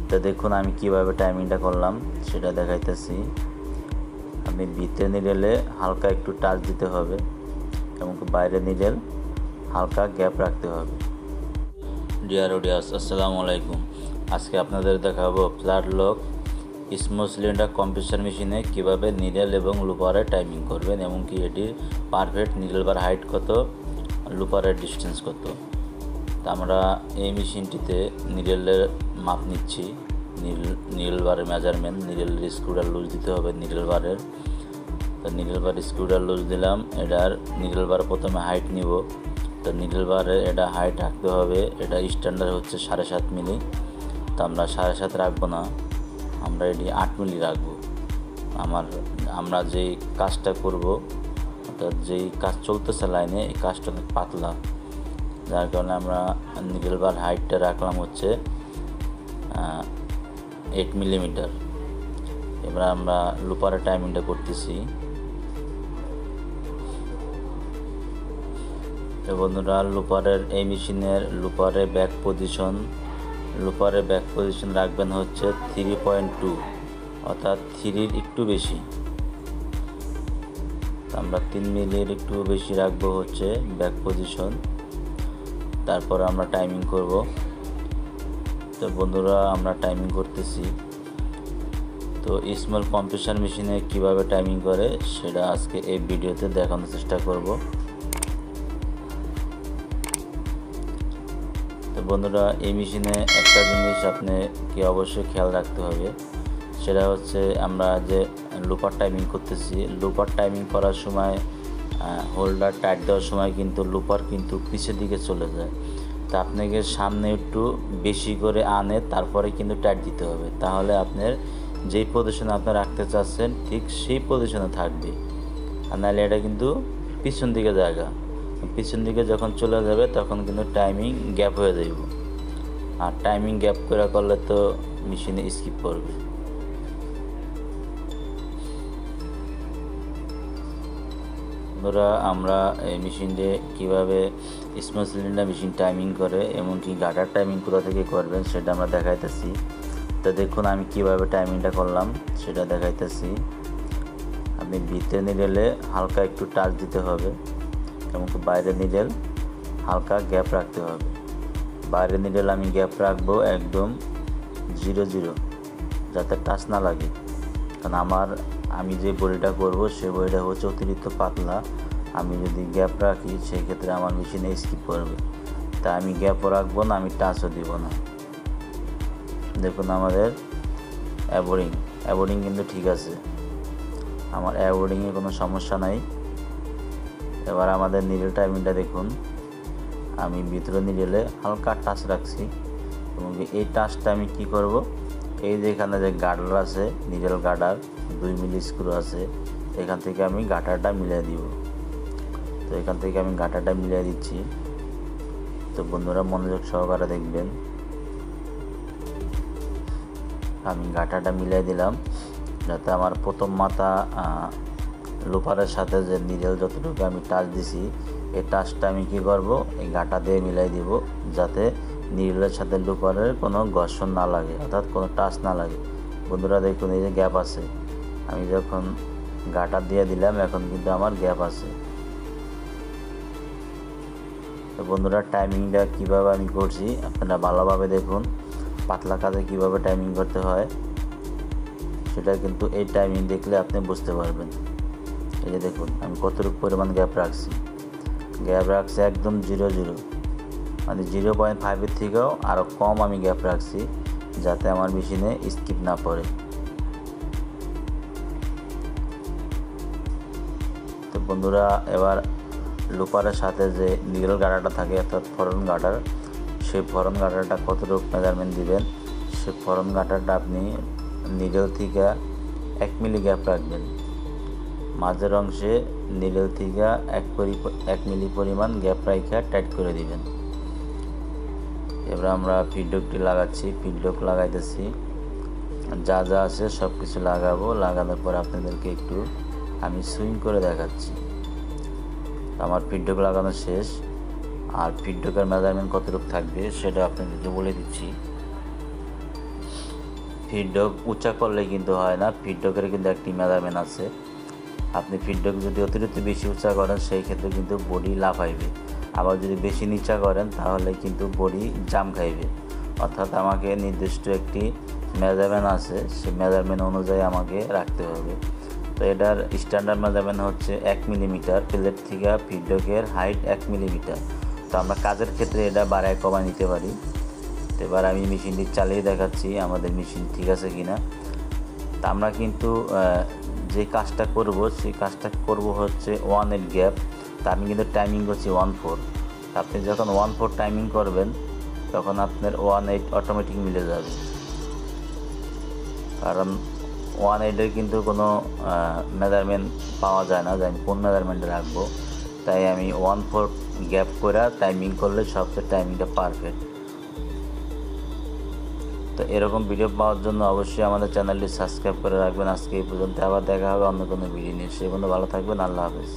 তো দেখুন আমি কিভাবে টাইমিংটা করলাম সেটা দেখাইতেছি। আপনি ভিতরে নিডেলে হালকা একটু টাচ দিতে হবে এবং বাইরে নিডেল হালকা গ্যাপ রাখতে হবে। ডিয়ার অডিয়েন্স, আসসালামু আলাইকুম। আজকে আপনাদের দেখাবো ফ্ল্যাটলক স্মল সিলিন্ডার কম্প্রেসর মেশিনে কিভাবে নিডেল এবং লুপারে টাইমিং করবেন এবং কি এটির পারফেক্ট নিডেল বার হাইট কত, লুপারের ডিস্টেন্স কত। তা আমরা এই মেশিনটিতে নিডেলের মাপ নিচ্ছি, নিডেল বারের মেজারমেন্ট, নিডেলের স্ক্রুডার লুজ দিতে হবে নিডেল বারের। তো নিডেল বার স্ক্রুডার লুজ দিলাম, এটার নিডেল বার প্রথমে হাইট নিব। তো নিডেল বারে এটা হাইট রাখতে হবে, এটা স্ট্যান্ডার্ড হচ্ছে 7.5 মিলি। তো আমরা 7.5 রাখবো না, আমরা এটি 8 মিলি রাখবো। আমরা যেই কাজটা করব, অর্থাৎ যেই কাজ চলতেছে লাইনে, এই কাজটা অনেক পাতলা, যার কারণে আমরা নিডেল বার হাইটটা রাখলাম হচ্ছে 8 মিলিমিটার। এবার আমরা লুপারের টাইমিংটা করতেছি। তো বন্ধুরা, লুপারের এই মেশিনের লুপারে ব্যাক পজিশন রাখবেন হচ্ছে 3.2, অর্থাৎ 3-র একটু বেশি। আমরা 3 মিলির একটু বেশি রাখবো হচ্ছে ব্যাক পজিশন। তারপর আমরা টাইমিং করব। তো বন্ধুরা, আমরা টাইমিং করতেছি। তো স্মল কম্প্রেসর মেশিনে কিভাবে টাইমিং করে সেটা আজকে এই ভিডিওতে দেখানোর চেষ্টা করব। তো বন্ধুরা, এই মেশিনে একটা জিনিস আপনাকে অবশ্যই খেয়াল রাখতে হবে, সেটা হচ্ছে আমরা যে লুপার টাইমিং করতেছি, লুপার টাইমিং করার সময় হোল্ডার টাইট দেওয়ার সময় কিন্তু লুপার কিন্তু পিছের দিকে চলে যায়। তা আপনাকে সামনে একটু বেশি করে আনে তারপরে কিন্তু টাইট দিতে হবে, তাহলে আপনার যেই পজিশনে আপনি রাখতে চাচ্ছেন ঠিক সেই পজিশনে থাকবে। আর নাহলে এটা কিন্তু পিছন দিকে জায়গা, পিছন দিকে যখন চলে যাবে তখন কিন্তু টাইমিং গ্যাপ হয়ে যাবে, আর টাইমিং গ্যাপ করে করলে তো মেশিনে স্কিপ করবে। বন্ধুরা, আমরা এই মেশিনে কিভাবে স্মল সিলিন্ডার মেশিন টাইমিং করে এমনকি গাটার টাইমিং কোথা থেকে করবেন সেটা আমরা দেখাইতেছি। তো দেখুন আমি কিভাবে টাইমিংটা করলাম সেটা দেখাইতেছি। আপনি ভিতরে নিডেলে হালকা একটু টাচ দিতে হবে এবং বাইরে নিডেল হালকা গ্যাপ রাখতে হবে। বাইরে নিডেল আমি গ্যাপ রাখবো একদম 0-0, যাতে টাচ না লাগে। কারণ আমি যে বডিটা করব সেই বডিটা হচ্ছে অতিরিক্ত পাতলা, আমি যদি গ্যাপ রাখি সেই ক্ষেত্রে আমার মেশিনে স্কিপ করবে। তাই আমি গ্যাপও রাখবো না, আমি টাচও দিব না। দেখুন আমাদের অ্যাবোর্ডিং কিন্তু ঠিক আছে, আমার অ্যাবোর্ডিংয়ে কোনো সমস্যা নাই। এবার আমাদের নিডেল টাইমিংটা দেখুন, আমি ভিতরে নিডেলে হালকা টাচ রাখছি এবং এই টাচটা আমি কি করব, এই যে এখানে যে গার্ডার আছে, নিডেল গার্ডার 2 মিলি স্ক্রু আছে, এখান থেকে আমি গাটারটা মিলিয়ে দিব। তো এখান থেকে আমি গাটারটা মিলিয়ে দিচ্ছি। তো বন্ধুরা, মনোযোগ সহকারে দেখবেন। আমি গাটারটা মিলিয়ে দিলাম যাতে আমার প্রথম মাথা লুপারের সাথে যে নিডেল যতটুকু আমি টাচ দিছি, এই টাচটা আমি কি করব, এই গাটা দিয়ে মিলাই দিব, যাতে নিডেলের সাথে লুপারের কোনো ঘর্ষণ না লাগে, অর্থাৎ কোনো টাচ না লাগে। বন্ধুরা দেখুন, এই যে গ্যাপ আছে, আমি যখন গাটা দিয়ে দিলাম এখন কিন্তু আমার গ্যাপ আছে। তো বন্ধুরা, টাইমিংটা কিভাবে আমি করছি আপনারা ভালোভাবে দেখুন। পাতলা কাজে কিভাবে টাইমিং করতে হয় সেটা কিন্তু এই টাইমিং দেখলে আপনি বুঝতে পারবেন। এই যে দেখুন আমি কতটুকু পরিমাণ গ্যাপ রাখছি একদম 0-0, মানে 0.5-এর থেকেও আরও কম আমি গ্যাপ রাখছি, যাতে আমার মেশিনে স্কিপ না পড়ে। তো বন্ধুরা, এবার লুপারের সাথে যে নিডেল গার্ডারটা থাকে, অর্থাৎ ফরন গার্ডার, সেই ফরন গার্ডারটা কতটুকু মেজারমেন্ট দিবেন, সেই ফরন গার্ডারটা আপনি নিডেল থেকে 1 মিলি গ্যাপ রাখবেন। মাঝের অংশে নিডেল থেকে 1 মিলি পরিমাণ গ্যাপ রাখা টাইট করে দিবেন। এবার আমরা ফিডলকটি লাগাইতেছি, যা যা আছে সব কিছু লাগাবো। লাগানোর পর আপনাদেরকে একটু আমি সুইং করে দেখাচ্ছি। আমার ফিডলক লাগানো শেষ, আর ফিডলকের মেজারমেন্ট কতটুকু থাকবে সেটা আপনাদেরকে বলে দিচ্ছি। ফিডব্যাক উঁচা করলে কিন্তু হয় না, ফিডব্যাকের কিন্তু একটি মেজারমেন্ট আছে। আপনি ফিডব্যাক যদি অতিরিক্ত বেশি উঁচা করেন সেই ক্ষেত্রে কিন্তু বডি লাফাইবে, আবার যদি বেশি নিচা করেন তাহলে কিন্তু বডি জাম খাইবে। অর্থাৎ আমাকে নির্দিষ্ট একটি মেজারমেন্ট আছে, সেই মেজারমেন্ট অনুযায়ী আমাকে রাখতে হবে। তো এটার স্ট্যান্ডার্ড মেজারমেন্ট হচ্ছে 1 মিলিমিটার, প্লেট থেকে ফিডব্যাকের হাইট 1 মিলিমিটার। তো আমরা কাজের ক্ষেত্রে এটা বাড়ায় কমায় নিতে পারি। তো এবার আমি মেশিনটি চালিয়ে দেখাচ্ছি আমাদের মেশিন ঠিক আছে কিনা। তা আমরা কিন্তু যে কাজটা করব সেই কাজটা করব হচ্ছে 1/8 গ্যাপ। তা আমি কিন্তু টাইমিং করছি 1/4। আপনি যখন 1/4 টাইমিং করবেন তখন আপনার 1/8 অটোমেটিক মিলে যাবে, কারণ 1/8-এর কিন্তু কোনো মেজারমেন্ট পাওয়া যায় না যে আমি কোন মেজারমেন্টে রাখবো। তাই আমি 1/4 গ্যাপ করে টাইমিং করলে সবচেয়ে টাইমিংটা পারফেক্ট। তো এরকম ভিডিও পাওয়ার জন্য অবশ্যই আমাদের চ্যানেলটি সাবস্ক্রাইব করে রাখবেন। আজকে এই পর্যন্ত, আবার দেখা হবে অন্য কোনো ভিডিও নিয়ে। সে পর্যন্ত ভালো থাকবেন। আল্লাহ হাফেজ।